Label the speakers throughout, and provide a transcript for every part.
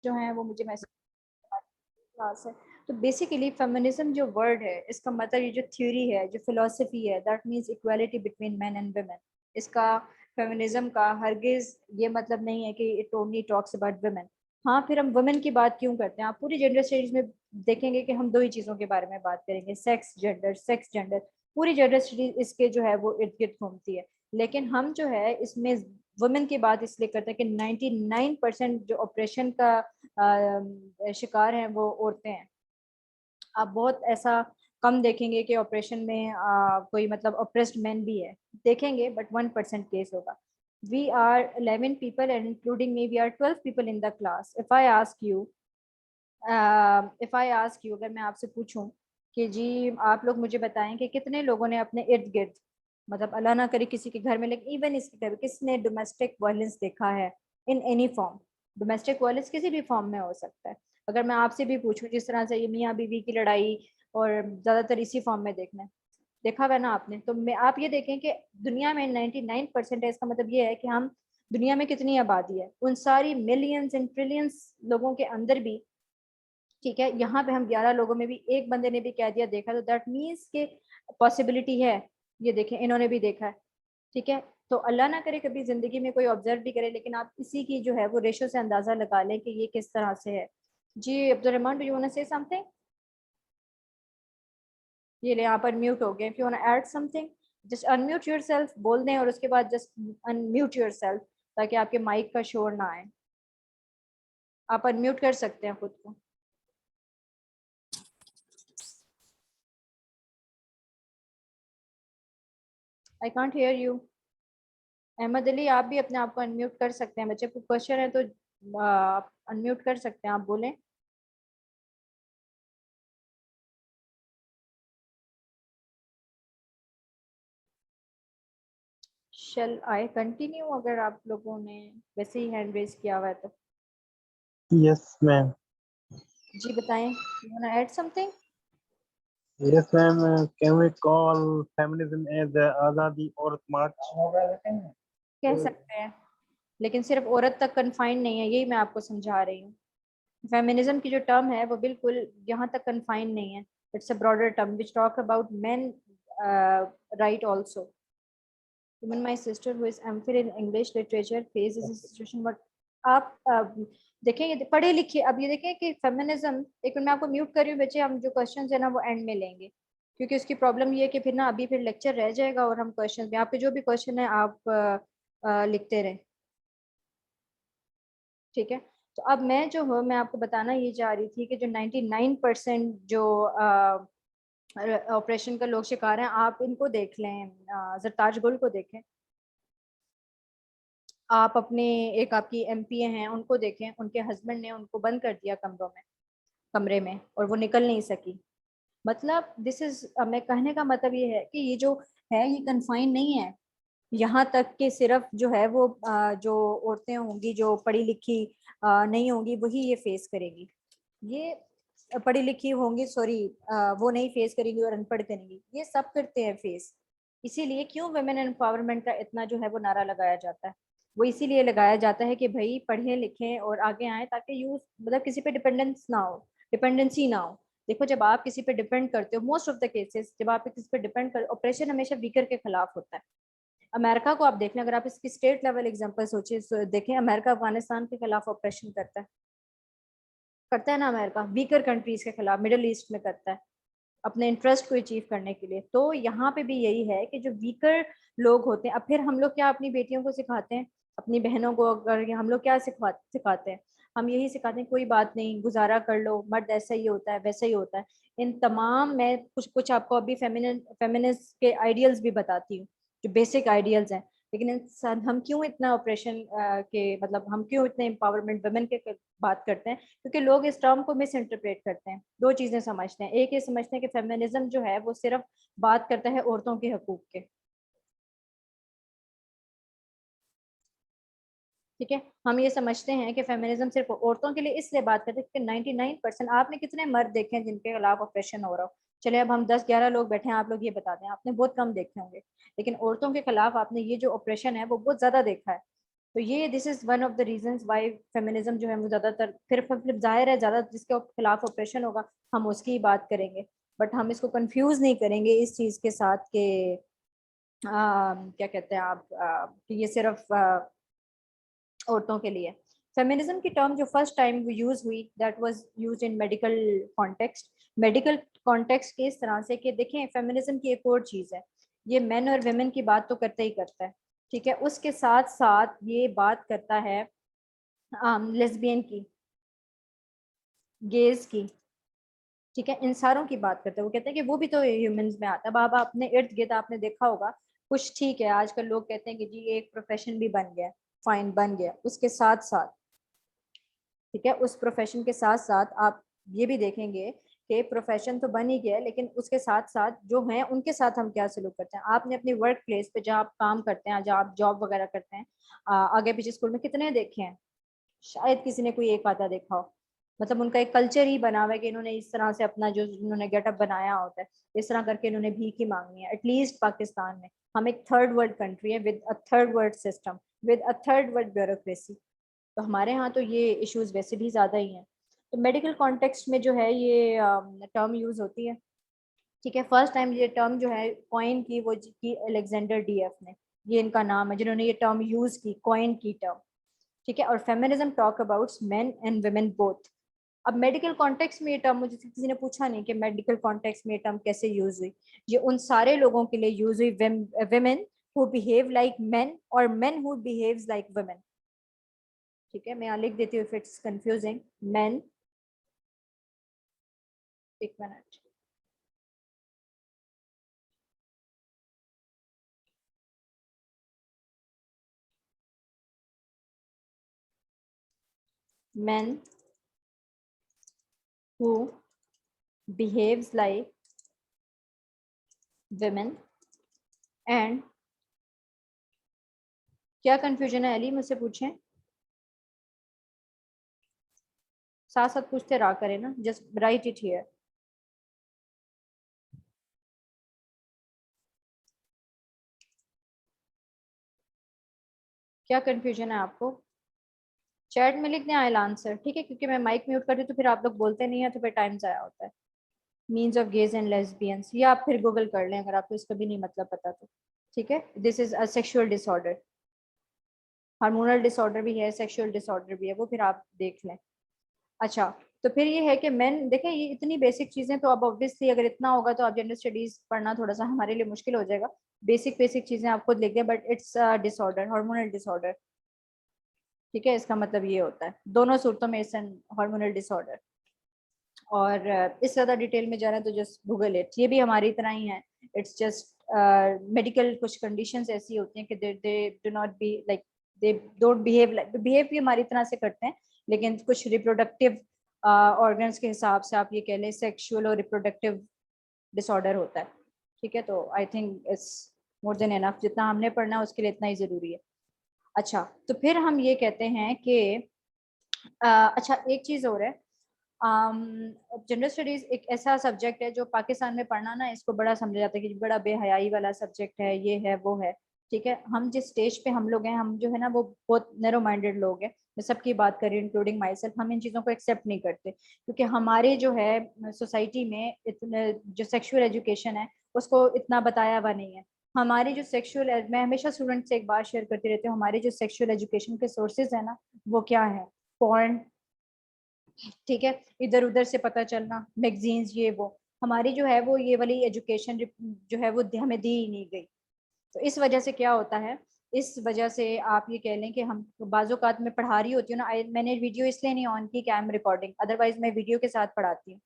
Speaker 1: जो हैं वो मुझे मैसेज क्लास है। तो बेसिकली फेमिनिज्म जो वर्ड है, इसका मतलब ये जो थ्योरी है, जो फिलोसफी है, that means equality between man and women. इसका फेमिनिज्म का हरगिज ये मतलब नहीं है कि it only talks about women. हाँ, फिर हम वुमेन की बात क्यों करते हैं? आप पूरी जेंडर स्टडीज में देखेंगे कि हम दो ही चीज़ों के बारे में बात करेंगे, सेक्स जेंडर, सेक्स जेंडर। पूरी जेंडर स्टडीज इसके जो है वो इर्द गिर्द घूमती है। लेकिन हम जो है इसमें वुमेन की बात इसलिए करते हैं कि 99% जो ऑपरेशन का शिकार हैं वो औरतें हैं। आप बहुत ऐसा कम देखेंगे कि ऑपरेशन में कोई मतलब ऑप्रेस्ड मैन भी है, देखेंगे बट 1% केस होगा। We are 11 people and including me, we are 12 people in the class. If I ask you, अगर मैं आपसे पूछूं कि जी आप लोग मुझे बताएं कि कितने लोगों ने अपने इर्द गिर्द, मतलब अल्लाह ना करे किसी के घर में, लेकिन इवन इसके घर में किसने डोमेस्टिक वायलेंस देखा है in any form? Domestic violence किसी भी फॉर्म में हो सकता है। अगर मैं आपसे भी पूछूं, जिस तरह से ये मियाँ बीवी की लड़ाई और ज़्यादातर इसी फॉर्म में देखना है, देखा हुआ ना आपने, तो मैं आप ये देखें कि दुनिया में 99% है। इसका मतलब ये है कि हम दुनिया में कितनी आबादी है, उन सारी मिलियंस एंड ट्रिलियंस लोगों के अंदर भी, ठीक है, यहाँ पे हम 11 लोगों में भी एक बंदे ने भी कह दिया देखा, तो दैट मीन्स के पॉसिबिलिटी है। ये देखें, इन्होंने भी देखा है। ठीक है, तो अल्लाह ना करे कभी जिंदगी में कोई ऑब्जर्व भी करे, लेकिन आप इसी की जो है वो रेशो से अंदाजा लगा लें कि ये किस तरह से है। जी Abdulrahman, do you want to say something? ये ले, यहाँ पर म्यूट हो गए। If you want to add something, just unmute yourself, बोल दें, और उसके बाद जस्ट अनम्यूट योरसेल्फ, ताकि आपके माइक का शोर ना आए। आप अनम्यूट कर सकते हैं खुद को। I can't hear you. Ahmad Ali, आप भी अपने आप को अनम्यूट कर सकते हैं। बच्चे को क्वेश्चन है तो आप अनम्यूट कर सकते हैं, आप बोलें। शल आई कंटिन्यू, अगर आप लोगों ने वैसे ही हैंड रेज किया हुआ है तो?
Speaker 2: Yes, ma'am.
Speaker 1: जी बताएं, you want to add something?
Speaker 2: Yes, ma'am. Can we call feminism as the Azadi Aurat March?
Speaker 1: कह सकते हैं, लेकिन सिर्फ औरत तक कन्फाइंड नहीं है, यही मैं आपको समझा रही हूँ। फेमिनिज्म की जो टर्म है वो बिल्कुल यहाँ तक कन्फाइंड नहीं है। It's a broader term which talk about main right also. Even my sister who is MPhil in English literature faces a situation, but आप देखें, ये पढ़े लिखे, अब ये देखें कि फेमिनिज्म, एक मिनट मैं आपको म्यूट कर रही हूँ बच्चे, हम जो क्वेश्चंस है ना वो एंड में लेंगे, क्योंकि उसकी प्रॉब्लम ये है कि फिर ना अभी फिर लेक्चर रह जाएगा और हम क्वेश्चंस में, आपके जो भी क्वेश्चन है आप लिखते रहें। ठीक है, तो अब मैं जो हूँ, मैं आपको बताना ये चाह रही थी कि जो 99% जो ऑपरेशन का लोग शिकार हैं, आप इनको देख लें, जरताज गुल को देखें, आप अपने, एक आपकी एमपी हैं उनको देखें, उनके हस्बैंड ने उनको बंद कर दिया कमरे में और वो निकल नहीं सकी। मतलब दिस इज, मैं कहने का मतलब ये है कि ये जो है ये कन्फाइन नहीं है यहाँ तक कि सिर्फ जो है वो जो औरतें होंगी जो पढ़ी लिखी नहीं होंगी वही ये फेस करेगी। ये पढ़ी लिखी होंगी, सॉरी, वो नहीं फेस करेंगी और अनपढ़ करेंगी, ये सब करते हैं फेस। इसीलिए क्यों वुमेन एम्पावरमेंट का इतना जो है वो नारा लगाया जाता है? वो इसीलिए लगाया जाता है कि भाई पढ़े लिखें और आगे आए, ताकि यूज मतलब किसी पे डिपेंडेंस ना हो, डिपेंडेंसी ना हो। देखो, जब आप किसी पे डिपेंड करते हो, मोस्ट ऑफ द केसेस जब आप किसी पे डिपेंड कर, ऑपरेशन हमेशा वीकर के खिलाफ होता है। अमेरिका को आप देख लें, अगर आप इसकी स्टेट लेवल एग्जांपल सोचिए, देखें, अमेरिका अफगानिस्तान के खिलाफ ऑपरेशन करता है ना, अमेरिका वीकर कंट्रीज के खिलाफ मिडिल ईस्ट में करता है अपने इंटरेस्ट को अचीव करने के लिए। तो यहाँ पे भी यही है कि जो वीकर लोग होते हैं, अब फिर हम लोग क्या अपनी बेटियों को सिखाते हैं, अपनी बहनों को, अगर हम लोग क्या सिखाते हैं, हम यही सिखाते हैं कोई बात नहीं, गुजारा कर लो, मर्द ऐसा ही होता है वैसा ही होता है। इन तमाम, मैं कुछ कुछ आपको अभी फेमिनिस्ट के आइडियल्स भी बताती हूँ, जो बेसिक आइडियल्स हैं। लेकिन हम क्यों इतना ऑपरेशन के, मतलब हम क्यों इतने एम्पावरमेंट वुमेन के बात करते हैं? क्योंकि लोग इस टर्म को मिस इंटरप्रेट करते हैं, दो चीजें समझते हैं। एक ये समझते हैं कि फेमिनिज्म जो है वो सिर्फ बात करता है औरतों के हकूक के, ठीक है, हम ये समझते हैं कि फेमिनिज्म सिर्फ औरतों के लिए इसलिए बात करते हैं कि 99% आपने कितने मर्द देखे हैं जिनके खिलाफ ऑपरेशन हो रहा हो? चले, अब हम 10-11 लोग बैठे हैं, आप लोग ये बता दें, आपने बहुत कम देखे होंगे, लेकिन औरतों के खिलाफ आपने ये जो ऑपरेशन है वो बहुत ज्यादा देखा है। तो ये this is one of the reasons why feminism जो है वो ज़्यादातर फिर जाहिर है ज़्यादा जिसके खिलाफ ऑपरेशन होगा हम उसकी ही बात करेंगे, बट हम इसको कंफ्यूज नहीं करेंगे इस चीज़ के साथ कि क्या कहते हैं आप कि ये सिर्फ औरतों के लिए। फेमिनिज्म की टर्म जो फर्स्ट टाइम यूज हुई that was used in medical context. Medical context के इस तरह से कि देखें फेमिनिज्म की एक और चीज़ है, ये मेन और वेमेन की बात तो करता ही करता है, ठीक है, उसके साथ साथ ये बात करता है लेस्बियन की, गेज की, ठीक है, इन सारों की बात करते हैं। वो कहते हैं कि वो भी तो ह्यूमंस में आता है। अब आप अपने इर्द गिर्द आपने देखा होगा कुछ, ठीक है आजकल लोग कहते हैं कि जी ये एक प्रोफेशन भी बन गया, फाइन बन गया, उसके साथ साथ, ठीक है, उस प्रोफेशन के साथ साथ आप ये भी देखेंगे कि प्रोफेशन तो बन ही गया, लेकिन उसके साथ साथ जो हैं उनके साथ हम क्या सलूक करते हैं। आपने अपनी वर्क प्लेस पे जहाँ आप काम करते हैं, जहाँ आप जॉब वगैरह करते हैं, आगे पीछे स्कूल में कितने देखे हैं, शायद किसी ने कोई एक आधा देखा हो। मतलब उनका एक कल्चर ही बना हुआ है कि इन्होंने इस तरह से अपना जो इन्होंने गेटअप बनाया होता है, इस तरह करके इन्होंने भीख ही मांगनी है। एटलीस्ट पाकिस्तान में हम एक थर्ड वर्ल्ड कंट्री है with a third world system, with a third world bureaucracy, तो हमारे यहाँ तो ये इश्यूज वैसे भी ज़्यादा ही हैं। तो मेडिकल कॉन्टेक्स्ट में जो है ये टर्म यूज़ होती है, ठीक है। फर्स्ट टाइम ये टर्म जो है कॉइन की वो की अलेक्जेंडर डीएफ ने, ये इनका नाम है जिन्होंने ये टर्म यूज़ की, कॉइन की टर्म, ठीक है। और feminism talk about main and women both. अब मेडिकल कॉन्टेक्स्ट में ये टर्म, मुझे किसी ने पूछा नहीं कि मेडिकल कॉन्टेक्स्ट में ये टर्म कैसे यूज हुई, ये उन सारे लोगों के लिए यूज हुई women who behave like men और men who behaves like women, ठीक है। मैं यहाँ लिख देती हूँ इफ इट्स कंफ्यूजिंग, मेन, एक minute, men who behaves like women and, क्या कंफ्यूजन है अली, मुझसे पूछें, साथ साथ पूछते रहा करें ना, जस्ट राइट इट हियर। क्या कंफ्यूजन है आपको, चैट में लिख दें, आई आंसर, ठीक है, क्योंकि मैं माइक म्यूट कर रही हूँ तो फिर आप लोग बोलते नहीं है तो फिर टाइम ज़ाया होता है। Means of gauge and lesbians, या आप फिर गूगल कर लें अगर आपको इसका भी नहीं मतलब पता तो, ठीक है। This is a sexual disorder, hormonal disorder भी है, सेक्सुअल डिसऑर्डर भी है, वो फिर आप देख लें। अच्छा, तो फिर ये है कि मेन देखें, ये इतनी बेसिक चीज़ें तो अब ऑब्वियसली अगर इतना होगा तो आप जनरल स्टडीज पढ़ना थोड़ा सा हमारे लिए मुश्किल हो जाएगा। बेसिक बेसिक चीज़ें आप खुद लिख दें, but it's disorder, hormonal disorder, ठीक है। इसका मतलब ये होता है दोनों सूरतों में इट्स एन हार्मोनल डिसऑर्डर। और इस ज़्यादा डिटेल में जाना तो जस्ट गूगल इट, ये भी हमारी तरह ही है। इट्स जस्ट मेडिकल कुछ कंडीशंस ऐसी होती हैं कि they do not be like, they don't behave like, behave भी हमारी तरह से करते हैं, लेकिन कुछ रिप्रोडक्टिव ऑर्गन्स के हिसाब से आप ये कह लें सेक्सुअल और रिप्रोडक्टिव डिसऑर्डर होता है, ठीक है। तो I think it's more than enough, जितना हमने पढ़ना है उसके लिए इतना ही ज़रूरी है। अच्छा, तो फिर हम ये कहते हैं कि अच्छा एक चीज़ और है, जनरल स्टडीज एक ऐसा सब्जेक्ट है जो पाकिस्तान में पढ़ना ना इसको बड़ा समझा जाता है कि बड़ा बेहयाई वाला सब्जेक्ट है, ये है वो है, ठीक है। हम जिस स्टेज पे हम लोग हैं, हम जो है ना वो बहुत नैरो माइंडेड लोग हैं, मैं सबकी बात कर रही हूँ इंक्लूडिंग माई सेल्फ, हम इन चीज़ों को एक्सेप्ट नहीं करते, क्योंकि हमारे जो है सोसाइटी में इतने जो सेक्सुअल एजुकेशन है उसको इतना बताया हुआ नहीं है। हमारी जो सेक्सुअल, मैं हमेशा स्टूडेंट से एक बात शेयर करती रहती हूँ, हमारी जो सेक्सुअल एजुकेशन के सोर्सेज है ना वो क्या है, पॉर्न, ठीक है, इधर उधर से पता चलना, मैगजीन्स, ये वो, हमारी जो है वो ये वाली एजुकेशन जो है वो हमें दी ही नहीं गई। तो इस वजह से क्या होता है, इस वजह से आप ये कह लें कि हम बाज़-औक़ात में पढ़ा रही होती हूँ ना, मैंने वीडियो इसलिए नहीं ऑन की कि आई एम रिकॉर्डिंग, अदरवाइज मैं वीडियो के साथ पढ़ाती हूँ।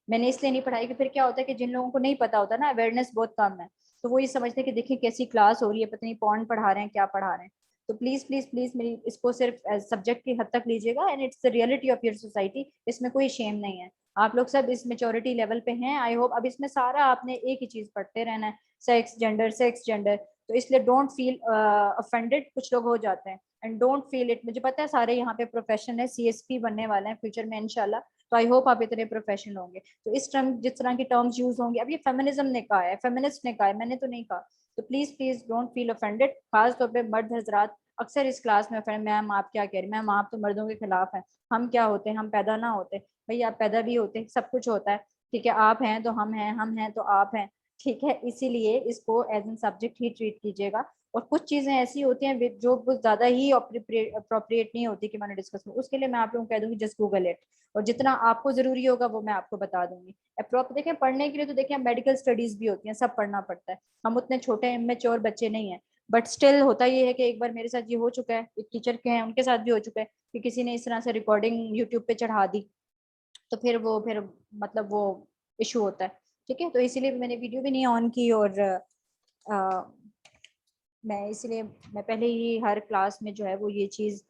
Speaker 1: मैंने इसलिए नहीं पढ़ाई कि फिर क्या होता है कि जिन लोगों को नहीं पता होता ना, अवेयरनेस बहुत कम है, तो वो ये समझते हैं कि देखिए कैसी क्लास हो रही है, पता नहीं पॉर्न पढ़ा रहे हैं, क्या पढ़ा रहे हैं। तो प्लीज प्लीज प्लीज मेरी इसको सिर्फ सब्जेक्ट की हद तक लीजिएगा, and it's the reality of your society, इसमें कोई शेम नहीं है। आप लोग सब इस मेच्योरिटी लेवल पे हैं, आई होप। अब इसमें सारा आपने एक ही चीज पढ़ते रहना है, सेक्स जेंडर सेक्स जेंडर, तो इसलिए डोंट फील ऑफेंडेड, कुछ लोग हो जाते हैं, एंड डोंट फील इट, मुझे पता है सारे यहाँ पे प्रोफेशन है, सीएसपी बनने वाले हैं फ्यूचर में इंशाल्लाह, तो आई होप आप इतने प्रोफेशनल होंगे। तो इस टर्म, जिस तरह की टर्म्स यूज होंगे, अब ये फेमिनिज्म ने कहा है, फेमिनिस्ट ने कहा है, मैंने तो नहीं कहा, तो please please don't feel offended, खास तौर पे मर्द हजरात, अक्सर इस क्लास में फ्रेंड, मैम आप क्या कह रही, मैम आप तो मर्दों के खिलाफ हैं, हम क्या होते हैं, हम पैदा ना होते। भाई आप पैदा भी होते, सब कुछ होता है, ठीक है, आप हैं तो हम हैं तो आप हैं, ठीक है। इसीलिए इसको एज एन सब्जेक्ट ही ट्रीट कीजिएगा। और कुछ चीजें ऐसी होती हैं जो कुछ ज्यादा ही अप्रोप्रिएट नहीं होती कि मैंने डिस्कस करूँ, उसके लिए मैं आप लोगों को कह दूंगी जस्ट गूगल इट, और जितना आपको जरूरी होगा वो मैं आपको बता दूंगी। अप्रोप देखें पढ़ने के लिए तो देखें मेडिकल स्टडीज भी होती हैं, सब पढ़ना पड़ता है, हम उतने छोटे इमेच्योर बच्चे नहीं हैं। बट स्टिल होता ये है कि एक बार मेरे साथ ये हो चुका है, एक टीचर के हैं उनके साथ भी हो चुका है कि किसी ने इस तरह से रिकॉर्डिंग यूट्यूब पे चढ़ा दी, तो फिर मतलब वो इशू होता है, ठीक है। तो इसीलिए मैंने वीडियो भी नहीं ऑन की, और मैं इसलिए मैं पहले ही हर क्लास में जो है वो ये चीज़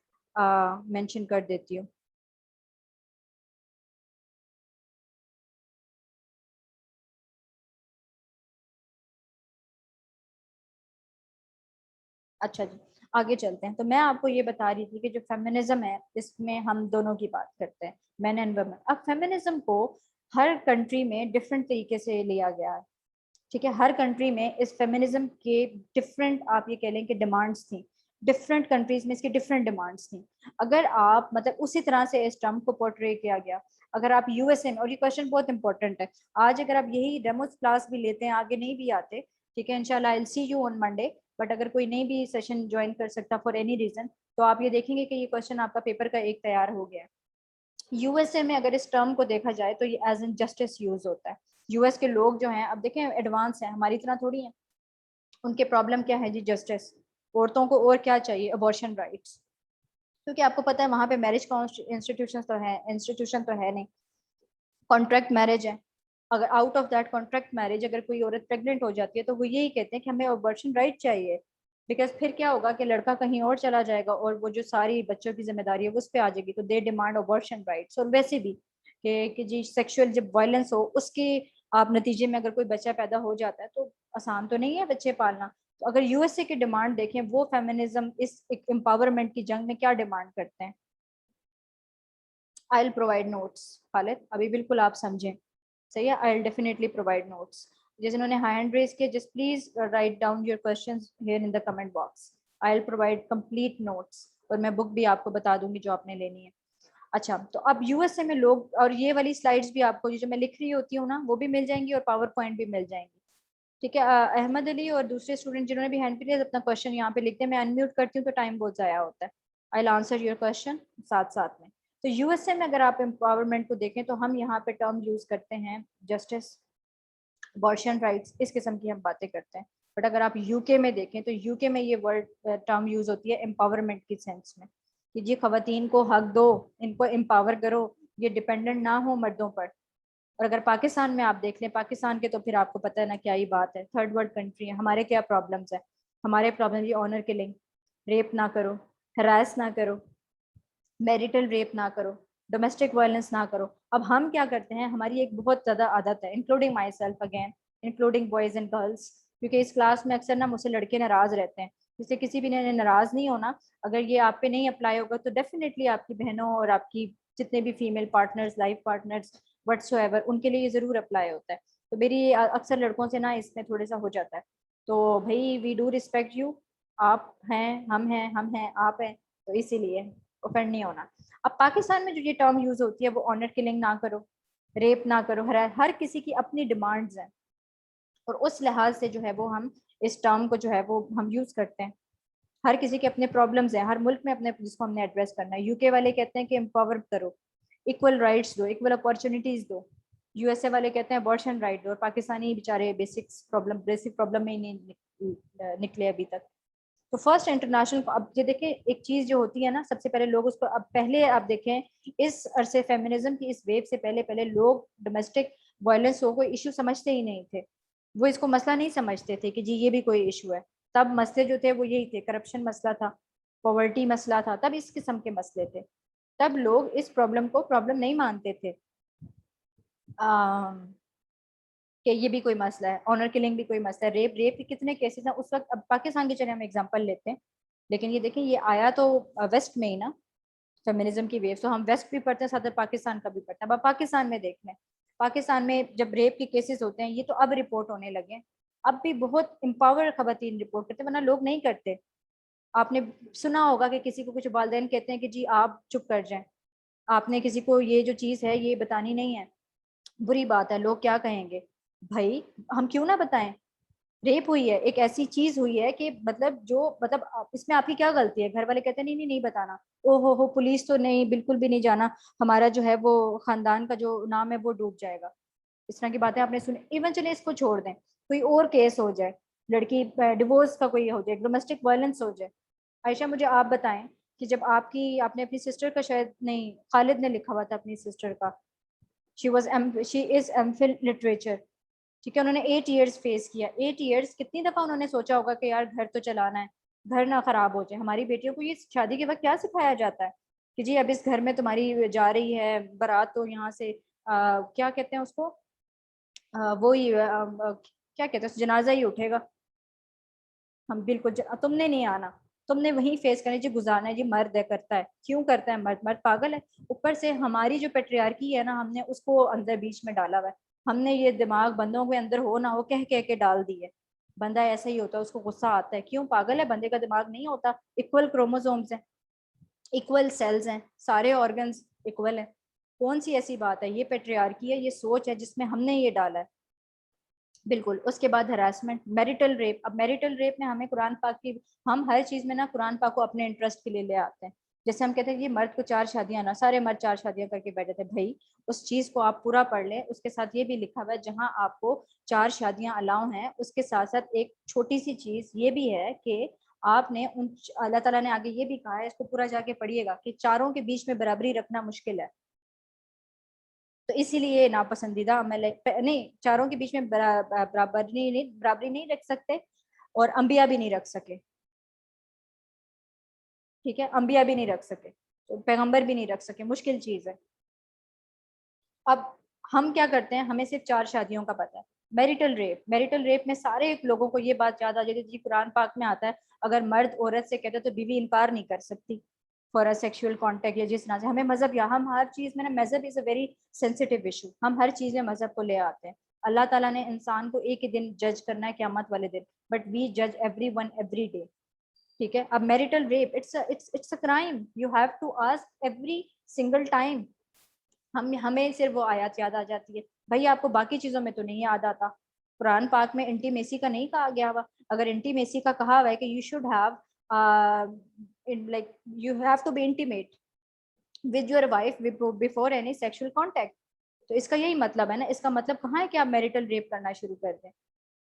Speaker 1: मेंशन कर देती हूँ। अच्छा जी, आगे चलते हैं। तो मैं आपको ये बता रही थी कि जो फेमिनिज्म है इसमें हम दोनों की बात करते हैं, मैन एंड वुमेन। अब फेमिनिज्म को हर कंट्री में डिफरेंट तरीके से लिया गया है, ठीक है। हर कंट्री में इस फेमिनिज्म के डिफरेंट, आप ये कह लें कि डिमांड्स थी, डिफरेंट कंट्रीज में इसकी डिफरेंट डिमांड्स थी। अगर आप मतलब उसी तरह से इस टर्म को पोर्ट्रे किया गया, अगर आप यूएसए में, और ये क्वेश्चन बहुत इंपॉर्टेंट है, आज अगर आप यही डेमोस क्लास भी लेते हैं, आगे नहीं भी आते, ठीक है, इंशाल्लाह I will see you on Monday, but अगर कोई नहीं भी सेशन ज्वाइन कर सकता फॉर एनी रीजन, तो आप ये देखेंगे कि ये क्वेश्चन आपका पेपर का एक तैयार हो गया है। यूएसए में अगर इस टर्म को देखा जाए तो ये एज एन जस्टिस यूज होता है। यूएस के लोग जो हैं, अब देखें एडवांस हैं, हमारी तरह थोड़ी हैं। उनके प्रॉब्लम क्या है जी, जस्टिस। औरतों को और क्या चाहिए, अबॉर्शन राइट्स, क्योंकि आपको पता है वहां पे मैरिज इंस्टीट्यूशन तो है नहीं, कॉन्ट्रैक्ट मैरिज है। अगर out of that contract marriage अगर कोई औरत प्रेग्नेंट हो जाती है तो वो यही कहते हैं कि हमें अबॉर्शन राइट चाहिए, बिकॉज फिर क्या होगा कि लड़का कहीं और चला जाएगा और वो जो सारी बच्चों की जिम्मेदारी है वो उस पर आ जाएगी, तो दे डिमांड अबॉर्शन राइट्स। और वैसे भी कि जी सेक्सुअल जब वायलेंस हो उसके आप नतीजे में अगर कोई बच्चा पैदा हो जाता है तो आसान तो नहीं है बच्चे पालना। तो अगर यूएसए की डिमांड देखें, वो फेमिनिज्म इस एम्पावरमेंट की जंग में क्या डिमांड करते हैं, I will provide notes. Khalid अभी बिल्कुल आप समझें, सही है, I will definitely provide notes. जिन्होंने हैंड रेज किया, just please write down your questions here in the comment box, I will provide complete notes, और मैं बुक भी आपको बता दूंगी जो आपने लेनी है। अच्छा, तो अब यूएसए में लोग, और ये वाली स्लाइड्स भी आपको जो मैं लिख रही होती हूँ ना वो भी मिल जाएंगी, और पावर पॉइंट भी मिल जाएंगी, ठीक है। अहमद अली और दूसरे स्टूडेंट जिन्होंने भी हैंड रेज अपना क्वेश्चन यहाँ पे लिखते हैं, मैं अनम्यूट करती हूँ तो टाइम बहुत ज़ाया होता है। I will answer your question साथ साथ में। तो यूएसए में अगर आप एम्पावरमेंट को देखें तो हम यहाँ पे टर्म यूज करते हैं जस्टिस, अबॉर्शन राइट्स, इस किस्म की हम बातें करते हैं। बट अगर आप यूके में देखें तो यूके में ये वर्ड टर्म यूज होती है एम्पावरमेंट की सेंस में, कि जी खवातीन को हक दो, इनको एम्पावर करो, ये डिपेंडेंट ना हो मर्दों पर। और अगर पाकिस्तान में आप देख लें, पाकिस्तान के तो फिर आपको पता है ना क्या ही बात है, थर्ड वर्ल्ड कंट्री है, हमारे क्या प्रॉब्लम्स है, हमारे प्रॉब्लम ये ऑनर किलिंग, रेप ना करो, हरास ना करो, मैरिटल रेप ना करो, डोमेस्टिक वायलेंस ना करो। अब हम क्या करते हैं, हमारी एक बहुत ज़्यादा आदत है, including my self again, including boys and girls, क्योंकि इस क्लास में अक्सर ना मुझसे लड़के नाराज़ रहते हैं, जिससे किसी भी ने नाराज़ नहीं होना। अगर ये आप पे नहीं अप्लाई होगा तो डेफिनेटली आपकी बहनों और आपकी जितने भी female partners, life partners whatsoever, उनके लिए ये ज़रूर अप्लाई होता है। तो मेरी अक्सर लड़कों से ना इसमें थोड़ा सा हो जाता है। तो भाई वी डू रिस्पेक्ट यू, आप हैं, हम हैं, आप हैं, तो इसीलिए ऑफेंड नहीं होना। अब पाकिस्तान में जो ये टर्म यूज होती है वो ऑनर किलिंग ना करो, रेप ना करो, हर किसी की अपनी डिमांड्स हैं, और उस लिहाज से जो है वो हम इस टर्म को जो है वो हम यूज करते हैं। हर किसी के अपने प्रॉब्लम्स हैं, हर मुल्क में अपने, जिसको हमने एड्रेस करना है। यूके वाले कहते हैं कि एम्पावर करो, इक्वल राइट्स दो, इक्वल अपॉर्चुनिटीज दो। यूएसए वाले कहते हैं अबॉर्शन राइट दो, और पाकिस्तानी बेचारे बेसिक प्रॉब्लम में ही नहीं निकले अभी तक। तो फर्स्ट इंटरनेशनल, अब ये देखें एक चीज जो होती है ना, सबसे पहले लोग उसको, अब पहले आप देखें इस अरसे फेमिनिज्म की इस वेव से पहले पहले लोग डोमेस्टिक वायलेंस हो कोई इशू समझते ही नहीं थे, वो इसको मसला नहीं समझते थे कि जी ये भी कोई इशू है। तब मसले जो थे वो यही थे, करप्शन मसला था, पॉवर्टी मसला था, तब इस किस्म के मसले थे। तब लोग इस प्रॉब्लम को प्रॉब्लम नहीं मानते थे कि ये भी कोई मसला है, ऑनर किलिंग भी कोई मसला है, रेप के कितने केसेस हैं उस वक्त। अब पाकिस्तान की चले हम एग्जांपल लेते हैं, लेकिन ये देखें ये आया तो वेस्ट में ही ना, फेमिनिज्म की वेव, तो हम वेस्ट भी पढ़ते हैं साथ में पाकिस्तान का भी पढ़ते हैं। अब पाकिस्तान में देख लें, पाकिस्तान में जब रेप के केसेस होते हैं, ये तो अब रिपोर्ट होने लगे हैं, अब भी बहुत एम्पावर खवातीन रिपोर्ट करते हैं, वरना लोग नहीं करते। आपने सुना होगा कि किसी को कुछ वालिदैन कहते हैं कि जी आप चुप कर जाएं, आपने किसी को ये जो चीज़ है ये बतानी नहीं है, बुरी बात है, लोग क्या कहेंगे। भाई हम क्यों ना बताएं, रेप हुई है, एक ऐसी चीज हुई है कि मतलब जो मतलब इसमें आपकी क्या गलती है। घर वाले कहते हैं नहीं नहीं नहीं बताना, ओ हो पुलिस तो नहीं, बिल्कुल भी नहीं जाना, हमारा जो है वो खानदान का जो नाम है वो डूब जाएगा। इस तरह की बातें आपने सुनी। इवन चलिए इसको छोड़ दें, कोई और केस हो जाए, लड़की डिवोर्स का कोई हो जाए, डोमेस्टिक वायलेंस हो जाए। आयशा मुझे आप बताएं कि जब आपने अपनी सिस्टर का, शायद नहीं खालिद ने लिखा हुआ था अपनी सिस्टर का, शी इज एमफिल लिटरेचर, ठीक है, उन्होंने 8 ईयर्स फेस किया। 8 ईयर्स, कितनी दफा उन्होंने सोचा होगा कि यार घर तो चलाना है, घर ना खराब हो जाए। हमारी बेटियों को ये शादी के वक्त क्या सिखाया जाता है कि जी अब इस घर में तुम्हारी जा रही है बारात, तो यहाँ से क्या कहते हैं उसको, वो ही क्या कहते हैं, जनाजा ही उठेगा, हम बिल्कुल तुमने नहीं आना, तुमने वही फेस करना, जी गुजारना है, जी मर्द है करता है। क्यों करता है मर्द? मर्द पागल है? ऊपर से हमारी जो पेट्रियार्की है ना, हमने उसको अंदर बीच में डाला हुआ है। हमने ये दिमाग बंदों के अंदर हो ना हो कह कह के डाल दी है। बंदा ऐसा ही होता है, उसको गुस्सा आता है। क्यों? पागल है, बंदे का दिमाग नहीं होता। इक्वल क्रोमोसोम्स हैं, इक्वल सेल्स हैं, सारे ऑर्गन्स इक्वल है। कौन सी ऐसी बात है? ये पेट्रियार्की है, ये सोच है जिसमें हमने ये डाला है। बिल्कुल। उसके बाद हरासमेंट, मैरिटल रेप। अब मैरिटल रेप में हमें कुरान पाक की, हम हर चीज में ना कुरान पाक को अपने इंटरेस्ट के लिए ले आते हैं। जैसे हम कहते हैं कि मर्द को 4 शादियां, ना सारे मर्द 4 शादियां करके बैठे थे। भाई उस चीज को आप पूरा पढ़ लें, उसके साथ ये भी लिखा हुआ है जहां आपको 4 शादियां अलाउ हैं, उसके साथ साथ एक छोटी सी चीज ये भी है कि आपने उन, अल्लाह ताला ने आगे ये भी कहा है, इसको पूरा जाके पढ़िएगा, कि चारों के बीच में बराबरी रखना मुश्किल है। तो इसीलिए नापसंदीदा अमल है। नहीं, चारों के बीच में बराबरी नहीं रख सकते, और अंबिया भी नहीं रख सके। ठीक है, अंबिया भी नहीं रख सके, तो पैगंबर भी नहीं रख सके, मुश्किल चीज है। अब हम क्या करते हैं, हमें सिर्फ 4 शादियों का पता है। मैरिटल रेप, मैरिटल रेप में सारे लोगों को ये बात याद आ जाती है जी कुरान पाक में आता है, अगर मर्द औरत से कहते तो बीवी इनकार नहीं कर सकती फॉर अ सेक्सुअल कांटेक्ट, या जिस तरह से हमें मजहब, या हम हर चीज में ना, मजहब is a very sensitive issue, हम हर चीज में मजहब को ले आते हैं। अल्लाह ताला ने इंसान को एक ही दिन जज करना है, क़यामत वाले दिन, बट वी जज एवरी वन एवरी डे। ठीक है। अब marital rape, it's a crime, you have to ask every single time. हम हमें सिर्फ वो आयत याद आ जाती है। भाई आपको बाकी चीजों में तो नहीं याद आता। कुरान पाक में इंटीमेसी का नहीं कहा गया हुआ। अगर इंटीमेसी का कहा हुआ है कि you should have like you have to be intimate with your wife before any sexual contact, तो इसका यही मतलब है ना। इसका मतलब कहाँ है कि आप मैरिटल रेप करना शुरू कर दें?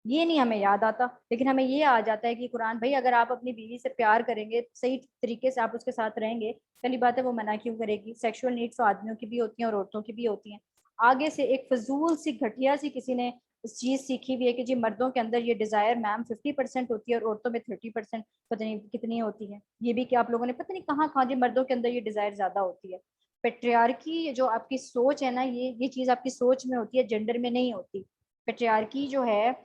Speaker 1: ये नहीं हमें याद आता, लेकिन हमें ये आ जाता है कि कुरान, भाई अगर आप अपनी बीवी से प्यार करेंगे, सही तरीके से आप उसके साथ रहेंगे, पहली बात है वो मना क्यों करेगी? सेक्सुअल नीड्स तो आदमियों की भी होती हैं और औरतों की भी होती हैं। आगे से एक फजूल सी घटिया सी किसी ने इस चीज सीखी हुई है कि जी मर्दों के अंदर ये डिजायर मैम 50% होती है और औरतों में 30%, पता नहीं कितनी होती है। ये भी कि आप लोगों ने पता नहीं कहाँ कहाँ जी मर्दों के अंदर ये डिजायर ज्यादा होती है। पेट्रियार्की जो आपकी सोच है ना, ये चीज आपकी सोच में होती है, जेंडर में नहीं होती। पेट्रियार्की जो है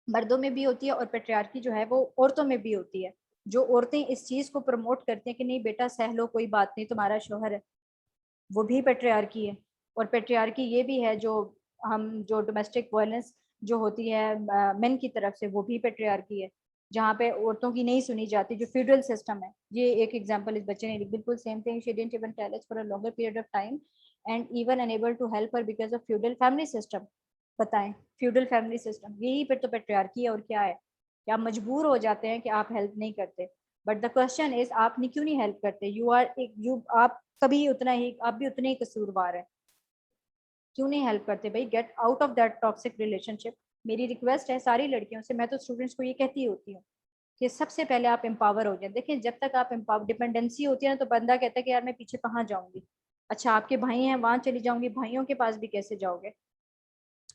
Speaker 1: मर्दों में भी होती है, और पेट्रियार्की जो है वो औरतों में भी होती है। जो औरतें इस चीज को प्रमोट करती हैं कि नहीं बेटा सह लो, कोई बात नहीं, तुम्हारा शोहर है, वो भी पेट्रियार्की है। और पेट्रियार्की ये भी है जो हम जो डोमेस्टिक वायलेंस जो होती है मेन की तरफ से, वो भी पेट्रियार्की है, जहाँ पे औरतों की नहीं सुनी जाती, जो फ्यूडल सिस्टम है। ये एक एग्जांपल इस बच्चे ने ली, बिल्कुल same thing, she didn't even tell us for a longer period of time and even unable to help her because of feudal family system. बताएं, फ्यूडल फैमिली सिस्टम, यही फिर तो पेट्रियार्की है और क्या है? कि आप मजबूर हो जाते हैं कि आप हेल्प नहीं करते। बट द क्वेश्चन इज आप क्यों नहीं हेल्प करते? यू आर एक यू आप कभी उतना ही, आप भी उतने ही कसूरवार है। क्यों नहीं हेल्प करते? भाई get out of that toxic relationship. मेरी रिक्वेस्ट है सारी लड़कियों से, मैं तो स्टूडेंट्स को ये कहती होती हूँ कि सबसे पहले आप एम्पावर हो जाए। देखिए जब तक आप एम्पावर, डिपेंडेंसी होती है ना, तो बंदा कहता है कि यार मैं पीछे कहाँ जाऊंगी। अच्छा आपके भाई हैं, वहां चली जाऊंगी, भाइयों के पास भी कैसे जाओगे?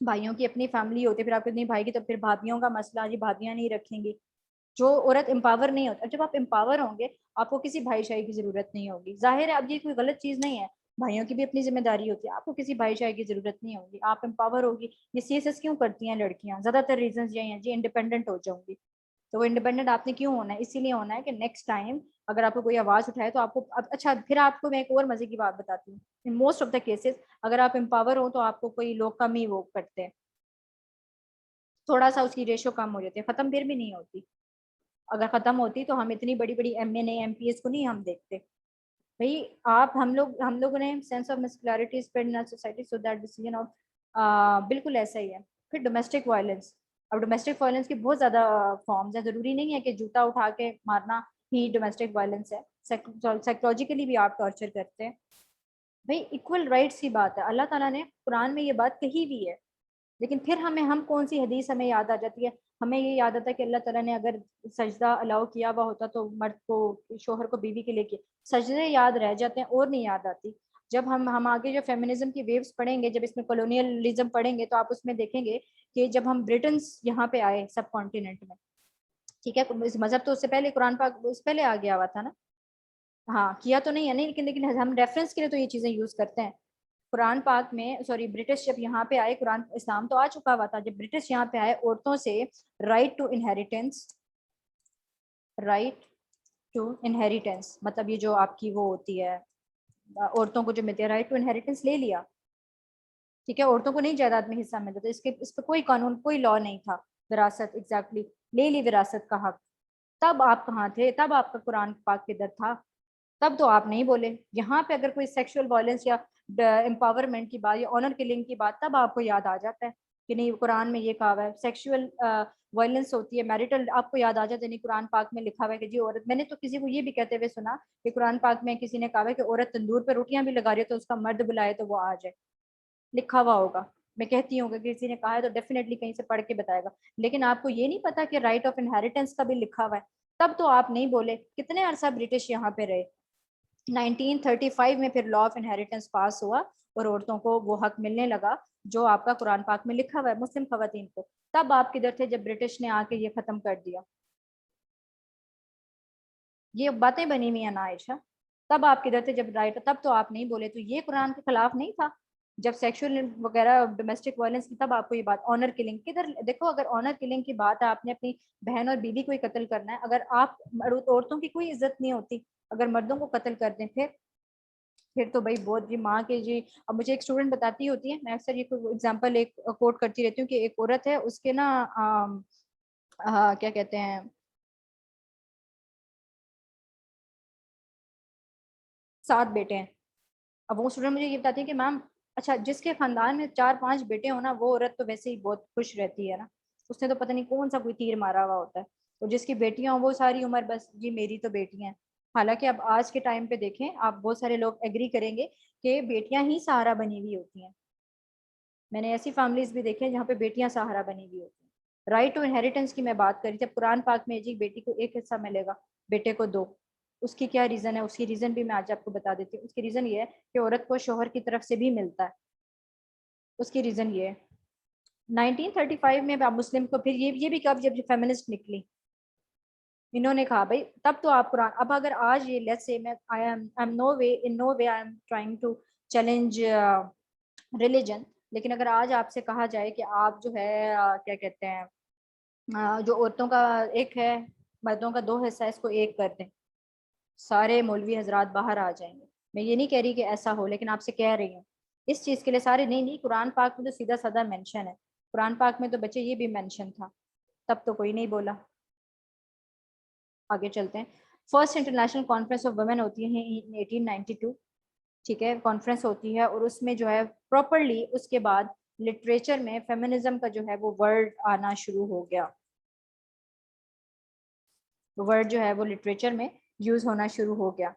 Speaker 1: भाइयों की अपनी फैमिली होती है, फिर आपको नहीं भाई की, तो फिर भाभियों का मसला, जी भाभियां नहीं रखेंगी। जो औरत एम्पावर नहीं होती, जब आप एम्पावर होंगे, आपको किसी भाईशाही की जरूरत नहीं होगी। जाहिर है अब ये कोई गलत चीज नहीं है, भाइयों की भी अपनी जिम्मेदारी होती है, आपको किसी भाईशाही की जरूरत नहीं होगी, आप एम्पावर होगी। ये सीएसएस क्यों करती हैं लड़कियां? ज्यादातर रीजन यही है जी, इंडिपेंडेंट हो जाऊंगी। तो वो इंडिपेंडेंट आपने क्यों होना है? इसीलिए होना है कि नेक्स्ट टाइम अगर आपको कोई आवाज उठाए तो आपको अच्छा, फिर आपको मैं एक और मजे की बात बताती हूँ। In most of the cases अगर आप एम्पावर हो तो आपको कोई लोग कम ही वो करते हैं, थोड़ा सा उसकी रेशो कम हो जाती है, खत्म फिर भी नहीं होती। अगर ख़त्म होती तो हम इतनी बड़ी बड़ी MNA MPs को नहीं हम देखते। भाई आप हम लोगों ने sense of muscularity spread in society so that decision of, बिल्कुल ऐसा ही है। फिर डोमेस्टिक वायलेंस, अब डोमेस्टिक वायलेंस की बहुत ज़्यादा फॉर्म्स है, ज़रूरी नहीं है कि जूता उठा के मारना ही डोमेस्टिक वायलेंस है। साइकोलॉजिकली भी आप टॉर्चर करते हैं। भाई इक्वल राइट्स की बात है, अल्लाह ताला ने कुरान में ये बात कही भी है, लेकिन फिर हम कौन सी हदीस हमें याद आ जाती है? हमें ये याद आता है कि अल्लाह ताला ने अगर सजदा अलाउ किया हुआ होता तो मर्द को, शोहर को बीवी के लिए किया, सजदे याद रह जाते हैं और नहीं याद आती। जब हम आगे जो फेमिनिज्म की वेव्स पढ़ेंगे, जब इसमें कॉलोनियलिज्म पढ़ेंगे, तो आप उसमें देखेंगे कि जब हम ब्रिटेन यहाँ पे आए सब कॉन्टिनेंट में, ठीक है, इस मजहब तो उससे पहले कुरान पाक उससे पहले आ गया हुआ था ना। हाँ किया तो नहीं है, नहीं, लेकिन हम रेफरेंस के लिए तो ये चीजें यूज करते हैं। कुरान पाक में, सॉरी, ब्रिटिश जब यहाँ पे आए, कुरान इस्लाम तो आ चुका हुआ था, जब ब्रिटिश यहाँ पे आए, औरतों से right to inheritance, right to inheritance मतलब ये जो आपकी वो होती है, औरतों को जो मिलती है, राइट टू इनहेरिटेंस ले लिया। ठीक है, औरतों को नहीं जायदाद में हिस्सा मिलता था, इस पर कोई कानून कोई लॉ नहीं था। विरासत, एग्जैक्टली, ले ली विरासत का हक। तब आप कहाँ थे? तब आपका कुरान पाक किधर था? तब तो आप नहीं बोले। यहाँ पे अगर कोई सेक्सुअल वायलेंस या एम्पावरमेंट की बात या ऑनर किलिंग की बात, तब आपको याद आ जाता है कि नहीं कुरान में ये कहा हुआ है। सेक्सुअल वायलेंस होती है, मैरिटल, आपको याद आ जाता है नहीं कुरान पाक में लिखा हुआ है कि जी औरत, मैंने तो किसी को ये भी कहते हुए सुना कि कुरान पाक में किसी ने कहा है कि औरत तंदूर पर रोटियां भी लगा रही है तो उसका मर्द बुलाए तो वो आ जाए, लिखा हुआ होगा। मैं कहती हूँ कि किसी ने कहा है तो डेफिनेटली कहीं से पढ़ के बताएगा। लेकिन आपको ये नहीं पता कि राइट ऑफ इनहेरिटेंस का भी लिखा हुआ है। तब तो आप नहीं बोले। कितने अरसा ब्रिटिश यहाँ पे रहे? 1935 में फिर लॉ ऑफ इनहेरिटेंस पास हुआ और औरतों को वो हक मिलने लगा जो आपका कुरान पाक में लिखा हुआ है मुस्लिम खवातीन को। तब आप किधर थे जब ब्रिटिश ने आके ये खत्म कर दिया? ये बातें बनी हुई है ना आयशा। तब आप किधर थे जब राइट, तब तो आप नहीं बोले। तो ये कुरान के खिलाफ नहीं था जब सेक्सुअल वगैरह डोमेस्टिक वायलेंस की, तब आपको ये बात। ऑनर किलिंग किधर? देखो, अगर ऑनर किलिंग की बात है, आपने अपनी बहन और बीवी को ही कत्ल करना है, अगर आप, औरतों की कोई इज्जत नहीं होती अगर मर्दों को कत्ल कर दें, फिर तो भाई बहुत जी माँ के जी। अब मुझे एक स्टूडेंट बताती होती है, मैं अक्सर ये एग्जांपल एक कोट करती रहती हूँ कि एक औरत है, उसके ना क्या कहते हैं, 7 बेटे हैं। अब वो स्टूडेंट मुझे ये बताती है कि मैम, अच्छा, जिसके खानदान में 4-5 बेटे हो ना, वो औरत तो वैसे ही बहुत खुश रहती है ना, उसने तो पता नहीं कौन सा कोई तीर मारा हुआ होता है। और जिसकी बेटियां हो वो सारी उम्र बस जी मेरी तो बेटियां हैं। हालांकि अब आज के टाइम पे देखें आप, बहुत सारे लोग एग्री करेंगे कि बेटियां ही सहारा बनी हुई होती हैं। मैंने ऐसी फैमिलीज भी देखी हैं जहाँ पे बेटियां सहारा बनी हुई होती हैं। राइट टू इनहेरिटेंस की मैं बात करी, जब कुरान पाक में जी बेटी को एक हिस्सा मिलेगा, बेटे को दो, उसकी क्या रीजन है? उसकी रीजन भी मैं आज आपको बता देती हूँ। उसकी रीजन ये है कि औरत को शोहर की तरफ से भी मिलता है। उसकी रीजन ये है। 1935 में अब मुस्लिम को फिर ये भी कब, जब फेमिनिस्ट निकली, इन्होंने कहा भाई तब तो आप कुरान। अब अगर आज ये लेट्स से, मैं I am no way, in no way I am trying to challenge religion, लेकिन अगर आज आपसे कहा जाए कि आप जो है क्या कहते हैं, जो औरतों का एक है, मर्दों का दो हिस्सा है, इसको एक कर दें, सारे मौलवी हजरात बाहर आ जाएंगे। मैं ये नहीं कह रही कि ऐसा हो, लेकिन आपसे कह रही हूँ इस चीज के लिए सारे नहीं, नहीं, कुरान पाक में तो सीधा साधा मेंशन है। कुरान पाक में तो बच्चे ये भी मेंशन था, तब तो कोई नहीं बोला। आगे चलते हैं। First international conference of women होती है 1892, ठीक है, कॉन्फ्रेंस होती है, और उसमें जो है प्रॉपरली उसके बाद लिटरेचर में फेमिनिज्म का जो है वो वर्ड आना शुरू हो गया। वर्ड जो है वो लिटरेचर में यूज होना शुरू हो गया।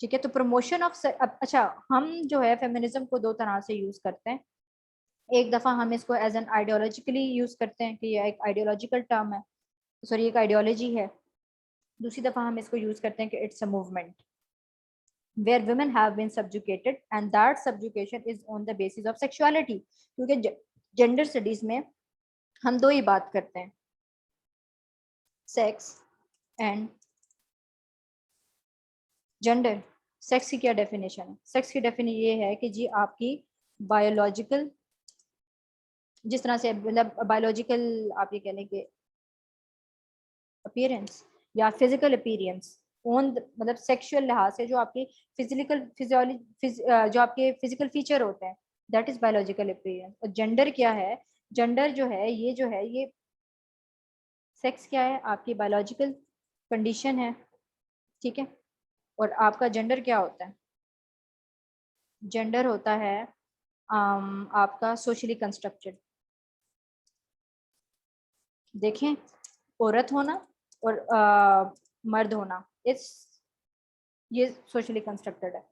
Speaker 1: ठीक है, तो प्रमोशन ऑफ, अच्छा, हम जो है फेमिनिज्म को दो तरह से यूज करते हैं। एक दफा हम इसको एज एन आइडियोलॉजिकली यूज करते हैं कि ये एक आइडियोलॉजिकल टर्म है, सॉरी एक आइडियोलॉजी है। दूसरी दफा हम इसको यूज करते हैं कि it's a movement where women have been subjugated and that subjugation is on the basis of sexuality। क्योंकि जेंडर स्टडीज में हम दो ही बात करते हैं, सेक्स एंड जेंडर। सेक्स की क्या डेफिनेशन है? सेक्स की डेफिनेशन ये है कि जी आपकी बायोलॉजिकल, जिस तरह से मतलब बायोलॉजिकल आप ये कह लें कि अपीयरेंस या फिजिकल अपीयरेंस, ऑन मतलब सेक्सुअल लिहाज से जो आपकी फिजिकल फिजियोलॉजी जो आपके फिजिकल फीचर होते हैं, दैट इज बायोलॉजिकल अपीयरेंस। और जेंडर क्या है? जेंडर जो है ये सेक्स क्या है? आपकी बायोलॉजिकल कंडीशन है, ठीक है। और आपका जेंडर क्या होता है? जेंडर होता है आपका सोशली कंस्ट्रक्टेड। देखें, औरत होना और मर्द होना, ये सोशली कंस्ट्रक्टेड है।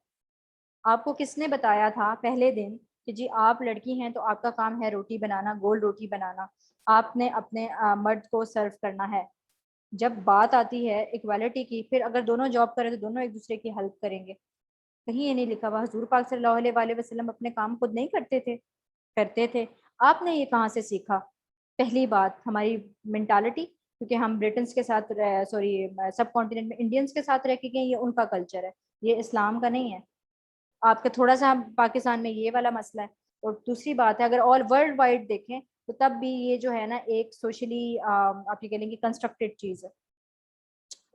Speaker 1: आपको किसने बताया था पहले दिन कि जी आप लड़की हैं तो आपका काम है रोटी बनाना, गोल रोटी बनाना, आपने अपने मर्द को सर्व करना है। जब बात आती है इक्वालिटी की, फिर अगर दोनों जॉब करें तो दोनों एक दूसरे की हेल्प करेंगे। कहीं ये नहीं लिखा हुआ। हुजूर पाक सल्लल्लाहु अलैहि वसल्लम अपने काम खुद नहीं करते थे? करते थे। आपने ये कहाँ से सीखा? पहली बात, हमारी मेंटालिटी, क्योंकि हम ब्रिटेन्स के साथ, सॉरी, सब कॉन्टिनेंट में इंडियंस के साथ रह के गए, ये उनका कल्चर है, ये इस्लाम का नहीं है। आपका थोड़ा सा पाकिस्तान में ये वाला मसला है। और दूसरी बात है, अगर ऑल वर्ल्ड वाइड देखें तो तब भी ये जो है ना एक सोशली आप ये कह लेंगे कंस्ट्रक्टेड चीज है।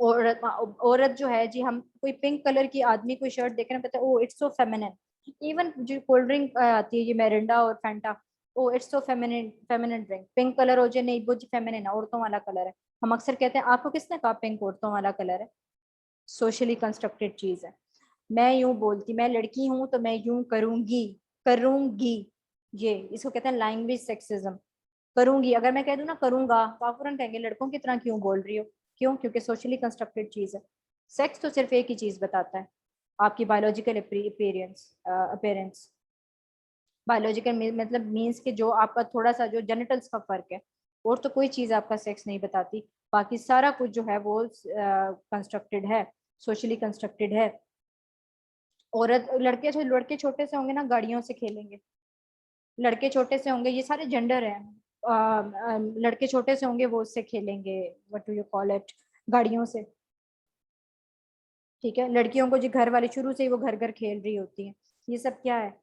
Speaker 1: औरत औरत जो है जी, हम कोई पिंक कलर की आदमी कोई शर्ट देख रहे हैं, पता है oh it's so feminine. Even जो कोल्ड ड्रिंक आती है ये मेरिंडा और Fanta, oh it's so feminine, feminine drink, pink colour हो जाए, नहीं वो जी फेमिनिन है, औरतों वाला कलर है। हम अक्सर कहते हैं आपको किसने कहा पिंक औरतों वाला कलर है? सोशली कंस्ट्रक्टेड चीज है। मैं यूं बोलती, मैं लड़की हूं तो मैं यूं करूंगी, करूंगी, ये इसको कहते हैं लैंग्वेज सेक्सिज्म। करूंगी, अगर मैं कह दूं ना करूंगा, तो आप फौरन कहेंगे लड़कों की तरह क्यों बोल रही हो? क्यों? क्योंकि सोशली कंस्ट्रक्टेड चीज है। सेक्स तो सिर्फ एक ही चीज बताता है, आपकी बायोलॉजिकल अपीयरेंस। बायोलॉजिकल मतलब मीन्स कि जो आपका थोड़ा सा जो जेनिटल्स का फर्क है, और तो कोई चीज आपका सेक्स नहीं बताती। बाकी सारा कुछ जो है वो कंस्ट्रक्टेड है, सोशली कंस्ट्रक्टेड है। औरत, लड़के छोटे से होंगे ना गाड़ियों से खेलेंगे, लड़के छोटे से होंगे, ये सारे जेंडर हैं। लड़के छोटे से होंगे वो उससे खेलेंगे, what do you call it, गाड़ियों से, ठीक है। लड़कियों को जो घर वाले शुरू से ही वो घर घर खेल रही होती है, ये सब क्या है?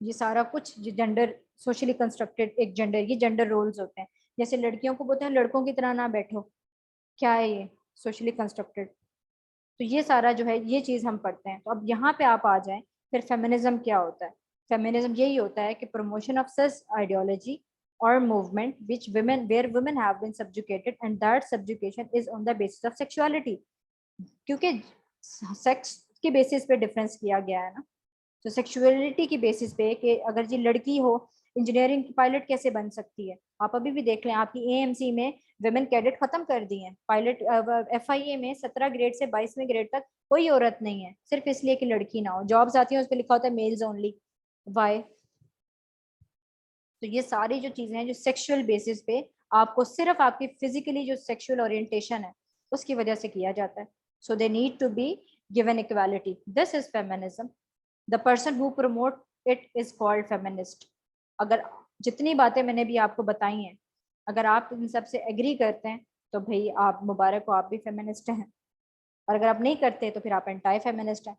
Speaker 1: ये सारा कुछ जेंडर, सोशली कंस्ट्रक्टेड एक जेंडर, ये जेंडर रोल्स होते हैं। जैसे लड़कियों को बोलते हैं लड़कों की तरह ना बैठो, क्या है ये? Socially constructed. तो ये सारा जो है ये चीज हम पढ़ते हैं। तो अब यहाँ पे आप आ जाएं, फिर फेमिनिज्म क्या होता है? फेमिनिज्म यही होता है कि promotion of such ideology or movement which women where women have been subjugated and that subjugation is on the basis of sexuality। क्योंकि सेक्स के बेसिस पे डिफरेंस किया गया है ना, तो सेक्सुअलिटी की बेसिस पे कि अगर जी लड़की हो इंजीनियरिंग की पायलट कैसे बन सकती है? आप अभी भी देख लें, आपकी एएमसी में विमेन कैडेट खत्म कर दी हैं। पायलट एफआईए में 17 ग्रेड से 22वें ग्रेड तक कोई औरत नहीं है, सिर्फ इसलिए कि लड़की ना हो। जॉब्स आती हैं उस पर लिखा होता है मेल्स ओनली। वाई? तो ये सारी जो चीजें हैं जो सेक्सुअल बेसिस पे आपको सिर्फ आपकी फिजिकली जो सेक्सुअल ओरिएंटेशन है उसकी वजह से किया जाता है। So they need to be given equality, this is feminism. The person who promote it is called feminist. अगर जितनी बातें मैंने भी आपको बताई हैं, अगर आप इन सब से एग्री करते हैं तो भाई आप मुबारक हो, आप भी फेमिनिस्ट हैं। और अगर आप नहीं करते तो फिर आप एंटाई फेमिनिस्ट हैं।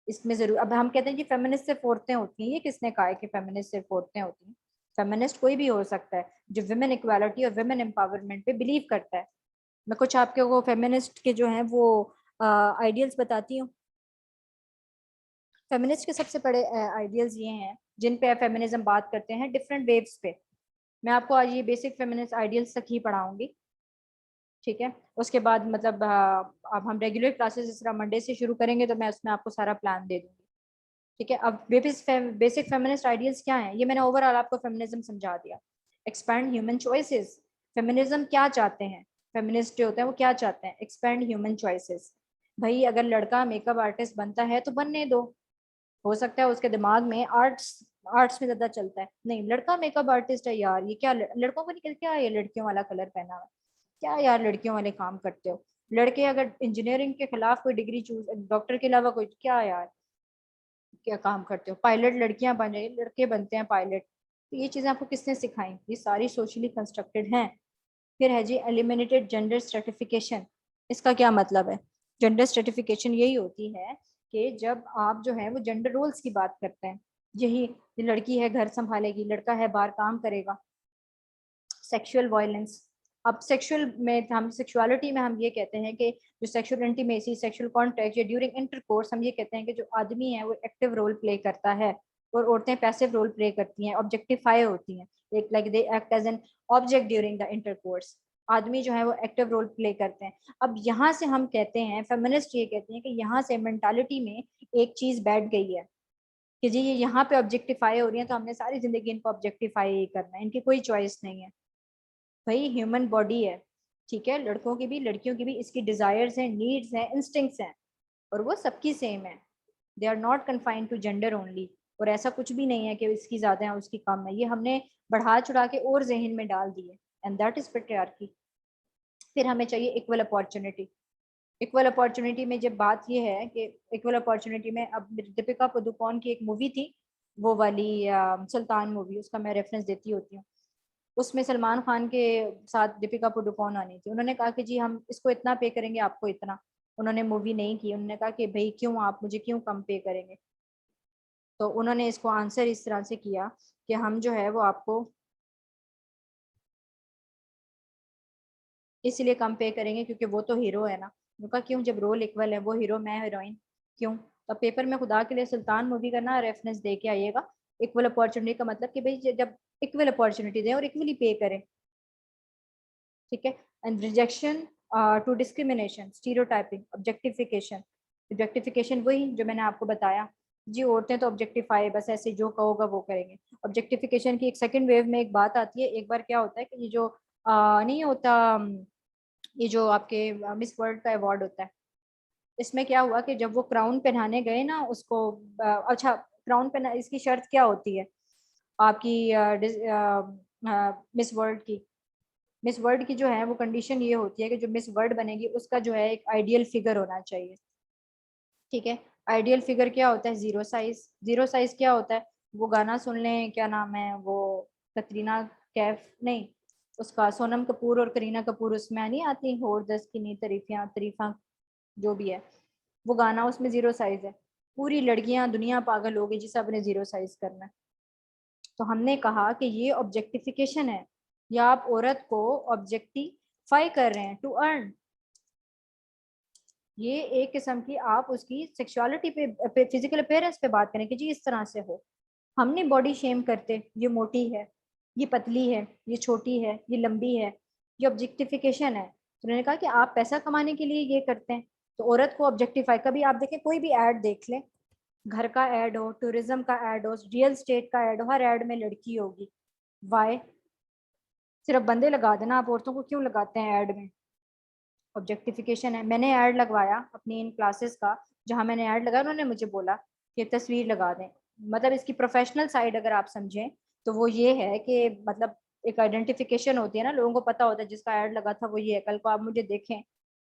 Speaker 1: इसमें जरूर, अब हम कहते हैं कि फेमिनिस्ट सिर्फ औरतें होती हैं, ये किसने कहा है कि फेमिनिस्ट सिर्फ औरतें होती हैं? फेमिनिस्ट कोई भी हो सकता है जो विमेन इक्वालिटी और विमेन एम्पावरमेंट पे बिलीव करता है। मैं कुछ आपके वो फेमिनिस्ट के जो हैं वो आइडियल्स बताती हूँ। फेमिनिस्ट के सबसे बड़े आइडियल्स ये हैं जिन पे फेमिनिज्म बात करते हैं डिफरेंट वेव्स पे। मैं आपको आज ये बेसिक फेमिनिस्ट आइडियल्स तक ही पढ़ाऊंगी, ठीक है। उसके बाद मतलब अब हम रेगुलर क्लासेस इस तरह मंडे से शुरू करेंगे तो मैं उसमें आपको सारा प्लान दे दूंगी, ठीक है। अब बेसिक फेमिनिस्ट आइडियल्स क्या हैं, ये मैंने ओवरऑल आपको फेमिनिज्म समझा दिया। एक्सपैंड ह्यूमन चॉइसेस, फेमिनिज्म क्या चाहते हैं? फेमिनिस्ट जो होते हैं वो क्या चाहते हैं? Expand human choices. भाई अगर लड़का मेकअप आर्टिस्ट बनता है तो बनने दो, हो सकता है उसके दिमाग में आर्ट्स आर्ट्स में ज्यादा चलता है, नहीं लड़का मेकअप आर्टिस्ट है यार, ये क्या लड़कों को नहीं, क्या ये लड़कियों वाला कलर पहना हुआ है, क्या यार लड़कियों वाले काम करते हो? लड़के अगर इंजीनियरिंग के खिलाफ कोई डिग्री चूज, डॉक्टर के अलावा कोई, क्या यार क्या काम करते हो? पायलट लड़कियां बन रही, लड़के बनते हैं पायलट। तो ये चीजें आपको किसने सिखाई? ये सारी सोशली कंस्ट्रक्टेड हैं। फिर है जी एलिमिनेटेड जेंडर स्ट्रेटिफिकेशन। इसका क्या मतलब है? जेंडर स्ट्रेटिफिकेशन यही होती है कि जब आप जो है वो जेंडर रोल्स की बात करते हैं, यही ये लड़की है घर संभालेगी, लड़का है बाहर काम करेगा। सेक्सुअल वायलेंस, अब सेक्सुअल में हम सेक्सुअलिटी में हम ये कहते हैं कि जो सेक्सुअल इंटीमेसी, सेक्सुअल कॉन्टैक्ट या ड्यूरिंग इंटरकोर्स, हम ये कहते हैं कि जो आदमी है वो एक्टिव रोल प्ले करता है और औरतें पैसिव रोल प्ले करती हैं, ऑब्जेक्टिफाई होती हैं, एक like they act as an object during the intercourse. आदमी जो है वो एक्टिव रोल प्ले करते हैं। अब यहाँ से हम कहते हैं, फेमिनिस्ट ये कहते हैं कि यहाँ से मेंटालिटी में एक चीज बैठ गई है कि जी ये यहाँ पे ऑब्जेक्टिफाई हो रही है तो हमने सारी जिंदगी इनको ऑब्जेक्टिफाई ही करना है, इनकी कोई चॉइस नहीं है। भाई ह्यूमन बॉडी है, ठीक है, लड़कों की भी लड़कियों की भी इसकी डिजायर्स हैं, नीड्स हैं, इंस्टिंक्ट्स हैं, और वो सबकी सेम है। They are not confined to gender only. और ऐसा कुछ भी नहीं है कि इसकी ज्यादा है उसकी कम है, ये हमने बढ़ा चढ़ा के और जहन में डाल दिए, एंड दैट इज पेट्रियार्की। फिर हमें चाहिए इक्वल अपॉर्चुनिटी। इक्वल अपॉर्चुनिटी में जब बात ये है कि इक्वल अपॉर्चुनिटी में, अब दीपिका पादुकोण की एक मूवी थी, वो वाली सुल्तान मूवी, उसका मैं रेफरेंस देती होती हूँ। उसमें सलमान खान के साथ दीपिका पादुकोण आनी थी, उन्होंने कहा कि जी हम इसको इतना पे करेंगे, आपको इतना। उन्होंने मूवी नहीं की, उन्होंने कहा कि भाई क्यों, आप मुझे क्यों कम पे करेंगे। तो उन्होंने इसको आंसर इस तरह से किया कि हम जो है वो आपको इसलिए कम पे करेंगे क्योंकि वो तो हीरो है ना। उनका क्यों, जब रोल इक्वल है, वो हीरो मैं हीरोइन, क्यों। तो पेपर में खुदा के लिए सुल्तान मूवी का ना रेफरेंस दे के आइएगा। इक्वल अपॉर्चुनिटी का मतलब कि भाई जब इक्वल अपॉर्चुनिटी दें और इक्वली पे करें, ठीक है। And rejection to discrimination, stereotyping, objectification. Objectification वही जो मैंने आपको बताया, जी औरतें तो ऑब्जेक्टिफाई, बस ऐसे जो कहोगा वो करेंगे। ऑब्जेक्टिफिकेशन की एक सेकंड वेव में एक बात आती है, एक बार क्या होता है कि ये जो नहीं होता, ये जो आपके मिस वर्ल्ड का अवार्ड होता है, इसमें क्या हुआ कि जब वो क्राउन पहनाने गए ना उसको, अच्छा क्राउन पहना, इसकी शर्त क्या होती है आपकी मिस वर्ल्ड की। मिस वर्ल्ड की जो है वो कंडीशन ये होती है कि जो मिस वर्ल्ड बनेगी उसका जो है एक आइडियल फिगर होना चाहिए, ठीक है। आइडियल फिगर क्या होता है, जीरो साइज। जीरो साइज क्या होता है, वो गाना सुन लें, क्या नाम है वो, कतरीना कैफ नहीं, उसका सोनम कपूर और करीना कपूर उसमें नहीं आती, होर दस की नी तरीफियां तरीफा, जो भी है, वो गाना उसमें जीरो साइज है। पूरी लड़कियां दुनिया पागल हो गई जी, सब ने जीरो साइज करना है। तो हमने कहा कि ये ऑब्जेक्टिफिकेशन है, या आप औरत को ऑब्जेक्टिफाई कर रहे हैं टू अर्न। ये एक किस्म की आप उसकी सेक्सुअलिटी पे फिजिकल अपेयरेंस पे बात करें कि जी इस तरह से हो। हमने बॉडी शेम करते, ये मोटी है, ये पतली है, ये छोटी है, ये लंबी है, ये ऑब्जेक्टिफिकेशन है। तो उन्होंने कहा कि आप पैसा कमाने के लिए ये करते हैं, तो औरत को ऑब्जेक्टिफाई। कभी आप देखें कोई भी ऐड देख लें, घर का ऐड हो, टूरिज्म का ऐड हो, रियल स्टेट का ऐड हो, हर ऐड में लड़की होगी। वाई, सिर्फ बंदे लगा देना, आप औरतों को क्यों लगाते हैं ऐड में। ऑब्जेक्टिफिकेशन है। मैंने ऐड लगवाया अपनी इन क्लासेस का, जहाँ मैंने ऐड लगाया उन्होंने मुझे बोला कि तस्वीर लगा दें। मतलब इसकी प्रोफेशनल साइड अगर आप समझें तो वो ये है कि मतलब एक आइडेंटिफिकेशन होती है ना, लोगों को पता होता है जिसका ऐड लगा था वो ये है। कल को आप मुझे देखें,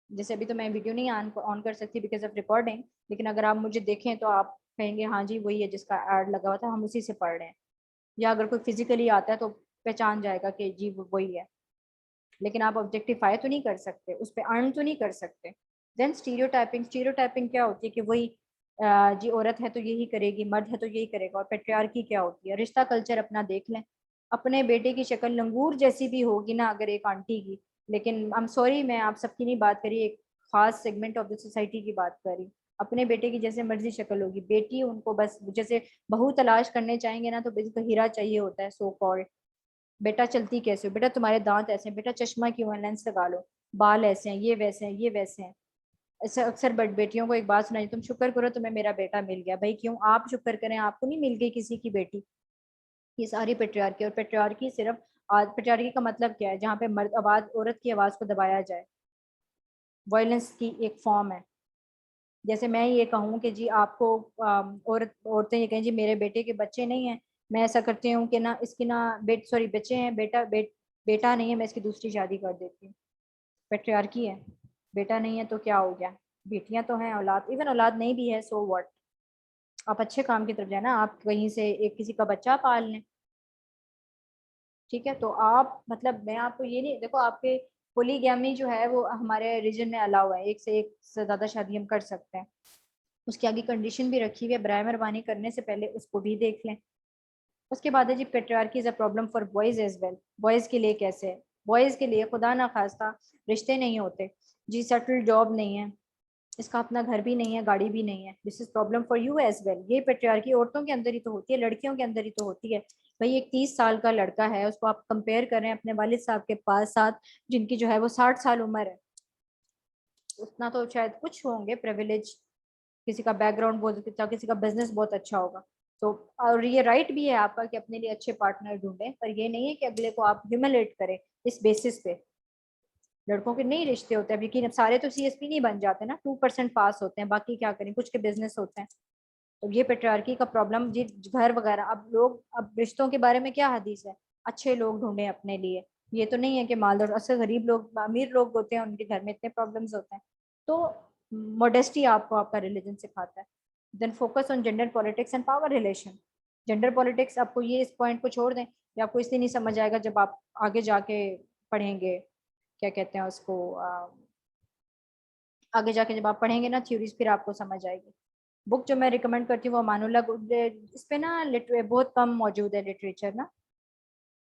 Speaker 1: जैसे अभी तो मैं वीडियो नहीं ऑन कर सकती बिकॉज ऑफ रिकॉर्डिंग, लेकिन अगर आप मुझे देखें तो आप कहेंगे हाँ जी वही है जिसका ऐड लगा हुआ था, हम उसी से पढ़ रहे हैं। या अगर कोई फिजिकली आता है तो पहचान जाएगा कि जी वो वही है। लेकिन आप ऑब्जेक्टिफाई तो नहीं कर सकते, उस पर अर्न तो नहीं कर सकते। Then stereotyping. स्टीरियोटाइपिंग क्या होती है कि वही जी औरत है तो यही करेगी, मर्द है तो यही करेगा। और पेट्रियार्की क्या होती है, रिश्ता कल्चर अपना देख लें। अपने बेटे की शक्ल लंगूर जैसी भी होगी ना अगर एक आंटी की, लेकिन आई एम सॉरी मैं आप सबकी नहीं बात करी, एक खास सेगमेंट ऑफ द सोसाइटी की बात करी। अपने बेटे की जैसे मर्जी शक्ल होगी, बेटी उनको बस जैसे बहू तलाश करने चाहेंगे ना तो बिल्कुल हीरा चाहिए होता है सो कॉल्ड। बेटा चलती कैसे हो, बेटा तुम्हारे दांत ऐसे हैं, बेटा चश्मा क्यों है, लेंस लगा लो, बाल ऐसे हैं, ये वैसे हैं, ये वैसे हैं। ऐसे अक्सर बट बेटियों को एक बात सुनाई, तुम शुक्र करो तुम्हें मेरा बेटा मिल गया। भाई क्यों आप शुक्र करें, आपको नहीं मिल गई किसी की बेटी। ये सारी पेट्रियार्की। और पेट्रियार्की सिर्फ पेट्रियार्की का मतलब क्या है, जहाँ पे मर्द आवाज, औरत की आवाज को दबाया जाए, वायलेंस की एक फॉर्म है। जैसे मैं ये कहूँ कि जी आपको औरतें ये कहें जी मेरे बेटे के बच्चे नहीं हैं, मैं ऐसा करती हूँ कि ना इसकी ना सॉरी बच्चे हैं, बेटा नहीं है, मैं इसकी दूसरी शादी कर देती हूँ। पेट्रियार्की है। बेटा नहीं है तो क्या हो गया, बेटियां तो हैं, औलाद, इवन औलाद नहीं भी है सो व्हाट। आप अच्छे काम की तरफ जाए ना, आप कहीं से एक किसी का बच्चा पाल लें, ठीक है। तो आप मतलब मैं आपको ये नहीं, देखो आपके पोलीगैमी जो है वो हमारे रीजन में अलाउ है, एक से ज्यादा शादी हम कर सकते हैं। उसकी आगे कंडीशन भी रखी हुई है, बराए मेहरबानी करने से पहले उसको भी देख लें। उसके बाद है जी patriarchy is a problem for boys as well. Boys के लिए कैसे है, बॉयज के लिए खुदा ना खास्ता रिश्ते नहीं होते जी, सेटल जॉब नहीं है, इसका अपना घर भी नहीं है, गाड़ी भी नहीं है, this is problem for you as well. ये पेट्रियार्की औरतों के अंदर ही तो होती है, लड़कियों के अंदर ही तो होती है। भाई एक 30 साल का लड़का है, उसको आप कंपेयर कर रहे हैं अपने वालिद साहब के पास साथ, जिनकी जो है वो 60 साल उम्र है। उतना तो शायद कुछ होंगे प्रिविलेज, किसी का बैकग्राउंड बहुत अच्छा, किसी का बिजनेस बहुत अच्छा होगा। तो और ये राइट भी है आपका कि अपने लिए अच्छे पार्टनर ढूंढें, पर ये नहीं है कि अगले को आप ह्यूमिलेट करें इस बेसिस पे। लड़कों के नहीं रिश्ते होते हैं, लेकिन अब सारे तो सीएसपी नहीं बन जाते ना, 2% पास होते हैं, बाकी क्या करें, कुछ के बिजनेस होते हैं। तो ये पेट्रियार्की का प्रॉब्लम जी, घर वगैरह, अब लोग, अब रिश्तों के बारे में क्या हदीस है, अच्छे लोग ढूंढें अपने लिए। ये तो नहीं है कि मालदार, असर गरीब लोग, अमीर लोग होते हैं, उनके घर में इतने प्रॉब्लम्स होते हैं। तो मोडेस्टी आपको आपका रिलीजन सिखाता है। Then focus on gender politics and power relation. Gender politics आपको, ये इस पॉइंट को छोड़ दें, ये आपको इसलिए नहीं समझ आएगा जब आप आगे जाके पढ़ेंगे, क्या कहते हैं उसको, आगे जाके जब आप पढ़ेंगे ना थ्योरीज, फिर आपको समझ आएगी। बुक जो मैं रिकमेंड करती हूँ वो अमानुल्लाह इस पे ना बहुत कम मौजूद है लिटरेचर ना,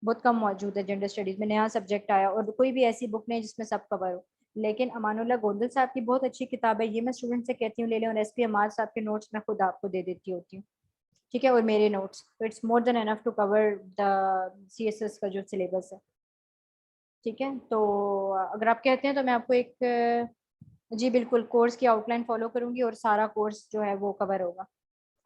Speaker 1: बहुत कम मौजूद है जेंडर स्टडीज में, नया सब्जेक्ट आया, और कोई भी ऐसी बुक नहीं जिसमें सब कवर हो। लेकिन अमानुल्लाह गोंदल साहब की बहुत अच्छी किताब है, ये मैं स्टूडेंट से कहती हूँ ले लें, और एसपी अमार साहब के नोट्स मैं खुद आपको दे देती होती हूँ, ठीक है, और मेरे नोट्स, तो it's more than enough to cover the CSS का जो सिलेबस है। ठीक है, तो अगर आप कहते हैं तो मैं आपको एक, जी बिल्कुल, कोर्स की आउटलाइन फॉलो करूंगी और सारा कोर्स जो है वो कवर होगा।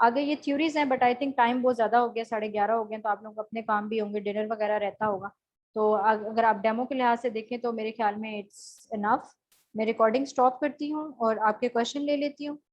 Speaker 1: आगे ये थ्योरीज हैं, बट आई थिंक टाइम बहुत ज़्यादा हो गया, 11:30 हो गए, तो आप लोग अपने काम भी होंगे, डिनर वगैरह रहता होगा। तो अगर आप डेमो के लिहाज से देखें तो मेरे ख्याल में इट्स इनफ। मैं रिकॉर्डिंग स्टॉप करती हूँ और आपके क्वेश्चन ले लेती हूँ।